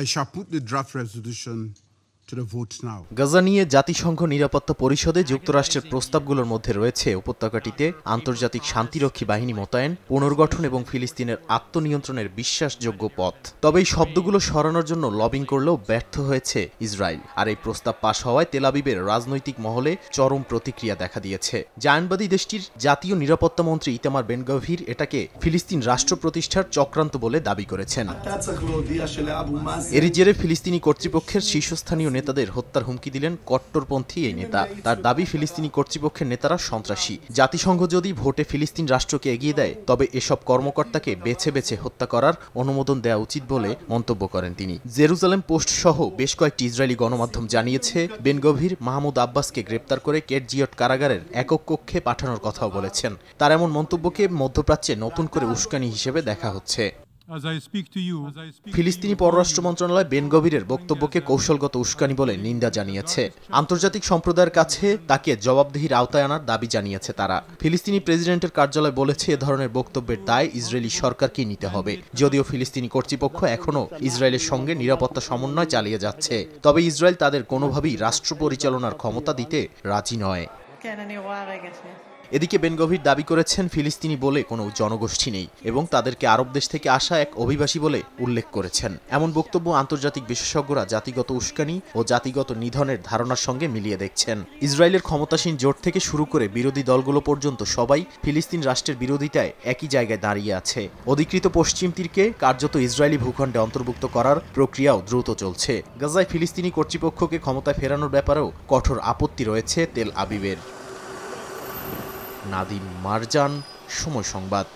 I shall put the draft resolution to the vote now. Gaza নিয়ে জাতিসংঘ নিরাপত্তা পরিষদে যুক্তরাষ্ট্রের প্রস্তাবগুলোর মধ্যে রয়েছে উপত্যকাটিতে আন্তর্জাতিক শান্তিরক্ষী বাহিনী মোতায়েন, পুনর্গঠন এবং ফিলিস্তিনের আত্মনিয়ন্ত্রণের বিশ্বাসযোগ্য পথ। তবে এই শব্দগুলো সরানোর জন্য লবিং করলেও ব্যর্থ হয়েছে ইসরায়েল। আর এই প্রস্তাব পাশ হওয়ায় তেল আবিবের রাজনৈতিক মহলে চরম প্রতিক্রিয়া দেখা দিয়েছে। জায়নবাদী দেশটির জাতীয় নিরাপত্তা মন্ত্রী ইতামার বেন গভির এটাকে ফিলিস্তিন রাষ্ট্র প্রতিষ্ঠার চক্রান্ত বলে দাবি করেছেন। এরই জেরে ফিলিস্তিনি কর্তৃপক্ষের শীর্ষস্থানীয় নেতাদের হত্যার হুমকি দিলেন কট্টরপন্থী এই নেতা। তার দাবি, ফিলিস্তিনি কর্তৃপক্ষের নেতারা সন্ত্রাসী। জাতিসংঘ যদি ভোটে ফিলিস্তিন রাষ্ট্রকে এগিয়ে দেয় তবে এসব কর্মকর্তাকে বেছে বেছে হত্যা করার অনুমোদন দেওয়া উচিত বলে মন্তব্য করেন তিনি। জেরুজালেম পোস্ট সহ বেশ কয়েকটি ইসরায়েলি গণমাধ্যম জানিয়েছে, বেন গভির মাহমুদ আব্বাসকে গ্রেপ্তার করে কেটজিয়ট কারাগারের একক কক্ষে পাঠানোর কথাও বলেছেন। তার এমন মন্তব্যকে মধ্যপ্রাচ্যে নতুন করে উস্কানি হিসেবে দেখা হচ্ছে। ফিলিস্তিনি পররাষ্ট্র মন্ত্রণালয় বেন গভিরের বক্তব্যকে কৌশলগত উস্কানি বলে নিন্দা জানিয়েছে। আন্তর্জাতিক সম্প্রদায়ের কাছে তাকে জবাবদিহির আওতায় আনার দাবি জানিয়েছে তারা। ফিলিস্তিনি প্রেসিডেন্টের কার্যালয় বলেছে, এ ধরনের বক্তব্যের দায় ইসরায়েলি সরকারকেই নিতে হবে। যদিও ফিলিস্তিনি কর্তৃপক্ষ এখনও ইসরায়েলের সঙ্গে নিরাপত্তা সমন্বয় চালিয়ে যাচ্ছে, তবে ইসরায়েল তাদের কোনোভাবেই রাষ্ট্র পরিচালনার ক্ষমতা দিতে রাজি নয়। এদিকে বেন গভির দাবি করেছেন, ফিলিস্তিনি বলে কোনো জনগোষ্ঠী নেই এবং তাদেরকে আরব দেশ থেকে আসা এক অভিবাসী বলে উল্লেখ করেছেন। এমন বক্তব্য আন্তর্জাতিক বিশেষজ্ঞরা জাতিগত উস্কানি ও জাতিগত নিধনের ধারণার সঙ্গে মিলিয়ে দেখছেন। ইসরায়েলের ক্ষমতাসীন জোট থেকে শুরু করে বিরোধী দলগুলো পর্যন্ত সবাই ফিলিস্তিন রাষ্ট্রের বিরোধিতায় একই জায়গায় দাঁড়িয়ে আছে। অধিকৃত পশ্চিম তীরকে কার্যত ইসরায়েলি ভূখণ্ডে অন্তর্ভুক্ত করার প্রক্রিয়াও দ্রুত চলছে। গাজায় ফিলিস্তিনি কর্তৃপক্ষকে ক্ষমতায় ফেরানোর ব্যাপারেও কঠোর আপত্তি রয়েছে তেল আবিবের। নাদিম মারজান, সময় সংবাদ।